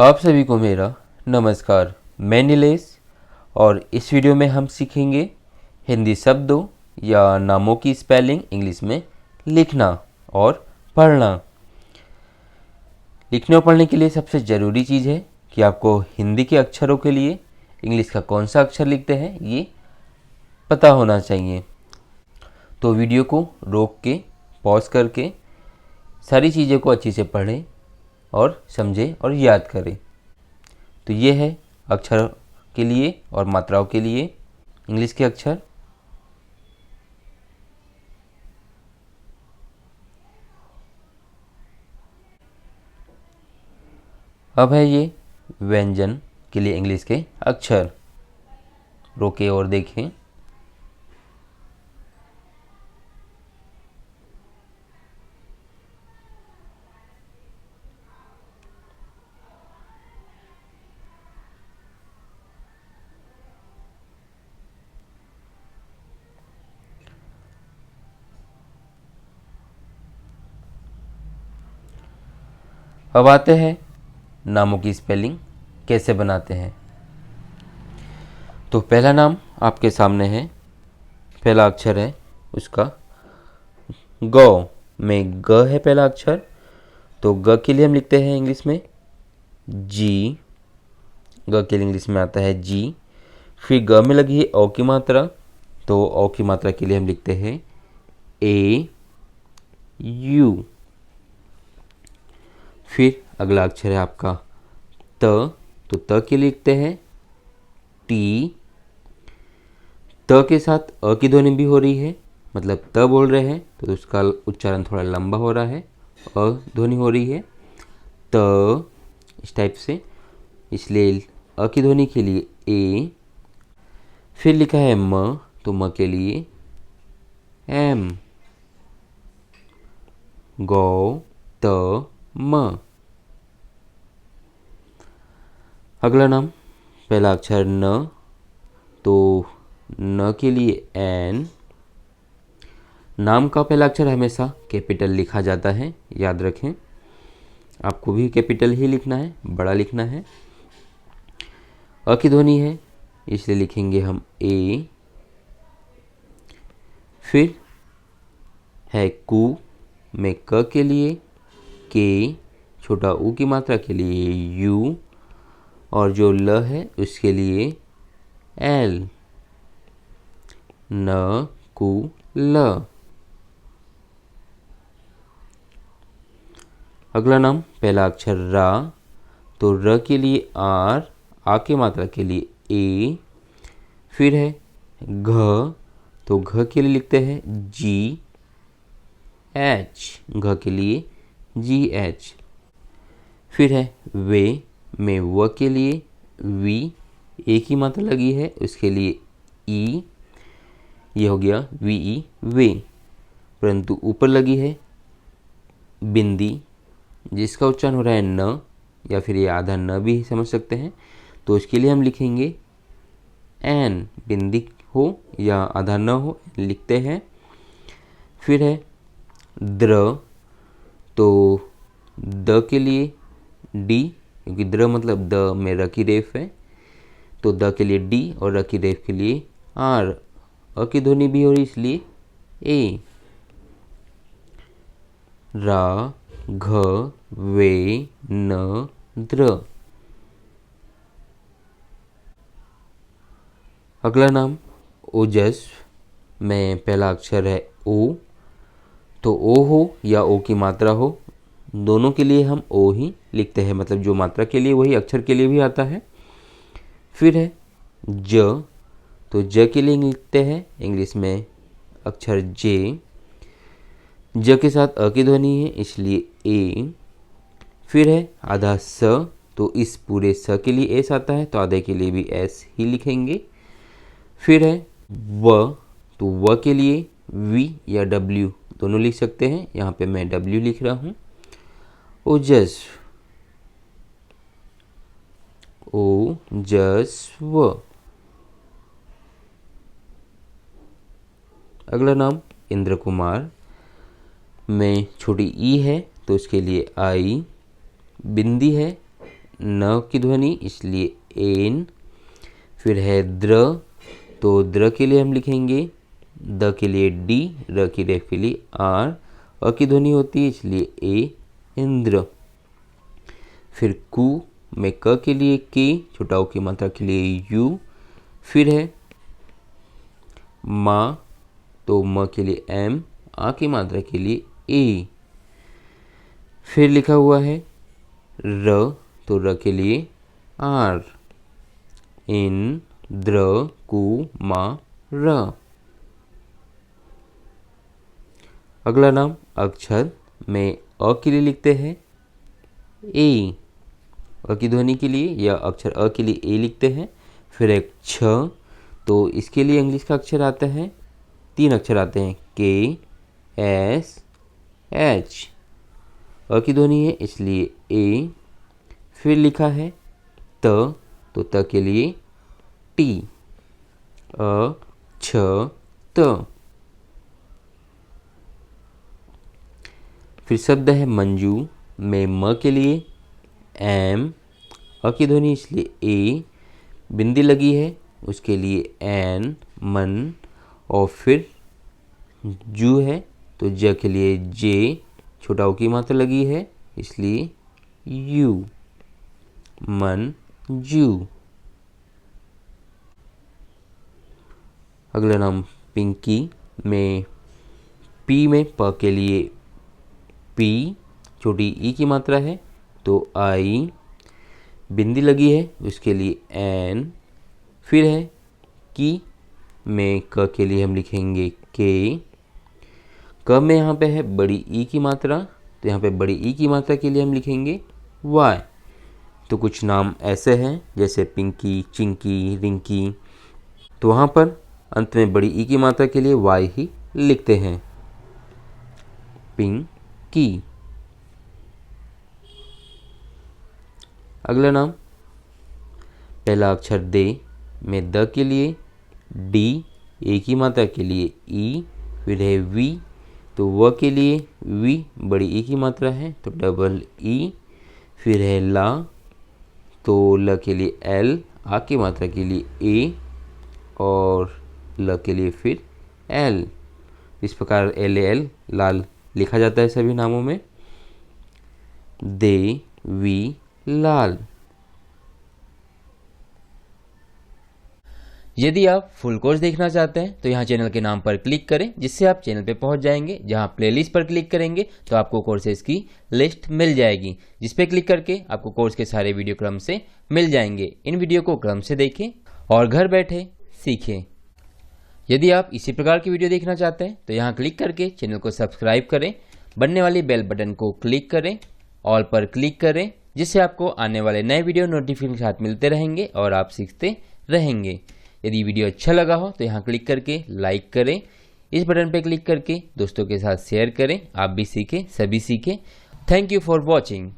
आप सभी को मेरा नमस्कार। मैं नीलेश और इस वीडियो में हम सीखेंगे हिंदी शब्दों या नामों की स्पेलिंग इंग्लिश में लिखना और पढ़ना। लिखने और पढ़ने के लिए सबसे ज़रूरी चीज़ है कि आपको हिंदी के अक्षरों के लिए इंग्लिश का कौन सा अक्षर लिखते हैं ये पता होना चाहिए। तो वीडियो को रोक के पॉज करके सारी चीज़ों को अच्छी से पढ़ें और समझें और याद करें। तो ये है अक्षर के लिए और मात्राओं के लिए इंग्लिश के अक्षर। अब है ये व्यंजन के लिए इंग्लिश के अक्षर। रोके और देखें। अब आते हैं नामों की स्पेलिंग कैसे बनाते हैं। तो पहला नाम आपके सामने है, पहला अक्षर है उसका ग में ग है पहला अक्षर। तो ग के लिए हम लिखते हैं इंग्लिश में जी। ग के लिए इंग्लिश में आता है जी। फिर ग में लगी है ओ की मात्रा, तो ओ की मात्रा के लिए हम लिखते हैं ए यू। फिर अगला अक्षर है आपका त, तो त के लिए लिखते हैं टी। त के साथ अ की ध्वनि भी हो रही है, मतलब त बोल रहे हैं तो उसका उच्चारण थोड़ा लंबा हो रहा है, अ ध्वनि हो रही है त इस टाइप से, इसलिए अ की ध्वनि के लिए ए। फिर लिखा है म, तो म के लिए एम। गौ त म। अगला नाम पहला अक्षर न, तो न के लिए एन। नाम का पहला अक्षर हमेशा कैपिटल लिखा जाता है, याद रखें। आपको भी कैपिटल ही लिखना है, बड़ा लिखना है। अ की ध्वनि है इसलिए लिखेंगे हम ए। फिर है कु में क के लिए के, छोटा ऊ की मात्रा के लिए यू, और जो ल है उसके लिए एल। न कु ल। अगला नाम पहला अक्षर रा, तो र के लिए आर, आ की मात्रा के लिए ए। फिर है घ, तो घ के लिए लिखते हैं जी एच, घ के लिए जी एच। फिर है वे में व के लिए वी, ए की मात्रा लगी है उसके लिए ई, ये हो गया वी ई वे। परंतु ऊपर लगी है बिंदी जिसका उच्चारण हो रहा है न, या फिर ये आधा न भी समझ सकते हैं, तो इसके लिए हम लिखेंगे एन। बिंदी हो या आधा न हो लिखते हैं। फिर है द्र, तो द के लिए डी, क्योंकि द्र मतलब द में र की रेफ है, तो द के लिए डी और र की रेफ के लिए आर। अ की ध्वनि भी हो रही इसलिए ए। रा घ वे न द्र। अगला नाम ओजस्व में पहला अक्षर है ओ, तो ओ हो या ओ की मात्रा हो दोनों के लिए हम ओ ही लिखते हैं, मतलब जो मात्रा के लिए वही अक्षर के लिए भी आता है। फिर है ज, तो ज के लिए लिखते हैं इंग्लिश में अक्षर जे। ज के साथ अ की ध्वनि है इसलिए ए। फिर है आधा स, तो इस पूरे स के लिए एस आता है तो आधे के लिए भी एस ही लिखेंगे। फिर है व, तो व के लिए वी या डब्ल्यू दोनों लिख सकते हैं, यहाँ पे मैं डब्ल्यू लिख रहा हूँ। ओजस्व, ओजस्व। अगला नाम इंद्र कुमार में छोटी ई है तो उसके लिए आई। बिंदी है न की ध्वनि इसलिए एन। फिर है द्र, तो द्र के लिए हम लिखेंगे द के लिए डी, र की रेफ के लिए आर, अ की ध्वनि होती है इसलिए ए, इंद्र। फिर कु में क के लिए के, छोटा उ की मात्रा के लिए यू। फिर है मा, तो म के लिए एम, आ की मात्रा के लिए ए। फिर लिखा हुआ है र, तो र के लिए आर, इन द्र कु मा र। अगला नाम अक्षर में अ के लिए लिखते हैं ए, अ की ध्वनि के लिए या अक्षर अ के लिए ए लिखते हैं। फिर एक छ, तो इसके लिए इंग्लिश का अक्षर आता है, 3 अक्षर आते हैं के, एस, एच। अ की ध्वनि है इसलिए ए। फिर लिखा है त, तो त के लिए टी, अ छ त। फिर शब्द है मंजू में म के लिए एम, अ की ध्वनि इसलिए ए, बिंदी लगी है उसके लिए एन, मन। और फिर जू है, तो ज के लिए जे, छोटा उ की मात्रा लगी है इसलिए यू, मन जू। अगला नाम पिंकी में पी में प के लिए पी, छोटी ई की मात्रा है तो आई, बिंदी लगी है उसके लिए एन। फिर है की में क के लिए हम लिखेंगे के। क में यहाँ पे है बड़ी ई की मात्रा, तो यहाँ पे बड़ी ई की मात्रा के लिए हम लिखेंगे वाई। तो कुछ नाम ऐसे हैं जैसे पिंकी, चिंकी, रिंकी, तो वहाँ पर अंत में बड़ी ई की मात्रा के लिए वाई ही लिखते हैं, पिंकी। अगला नाम पहला अक्षर दे में द के लिए डी, ए की मात्रा के लिए ई। फिर है वी, तो व के लिए वी, बड़ी ई की मात्रा है तो डबल ई। फिर है ला, तो ल के लिए एल, आ की मात्रा के लिए ए, और ल के लिए फिर एल। इस प्रकार एल एल लाल लिखा जाता है सभी नामों में, दे वी लाल। यदि आप फुल कोर्स देखना चाहते हैं तो यहाँ चैनल के नाम पर क्लिक करें, जिससे आप चैनल पे पहुंच जाएंगे। जहाँ प्लेलिस्ट पर क्लिक करेंगे तो आपको कोर्सेज की लिस्ट मिल जाएगी, जिस पे क्लिक करके आपको कोर्स के सारे वीडियो क्रम से मिल जाएंगे। इन वीडियो को क्रम से देखें और घर बैठे सीखें। यदि आप इसी प्रकार की वीडियो देखना चाहते हैं तो यहाँ क्लिक करके चैनल को सब्सक्राइब करें, बनने वाली बेल बटन को क्लिक करें, ऑल पर क्लिक करें, जिससे आपको आने वाले नए वीडियो नोटिफिकेशन साथ मिलते रहेंगे और आप सीखते रहेंगे। यदि वीडियो अच्छा लगा हो तो यहाँ क्लिक करके लाइक करें, इस बटन पर क्लिक करके दोस्तों के साथ शेयर करें। आप भी सीखें, सभी सीखें। Thank you for watching.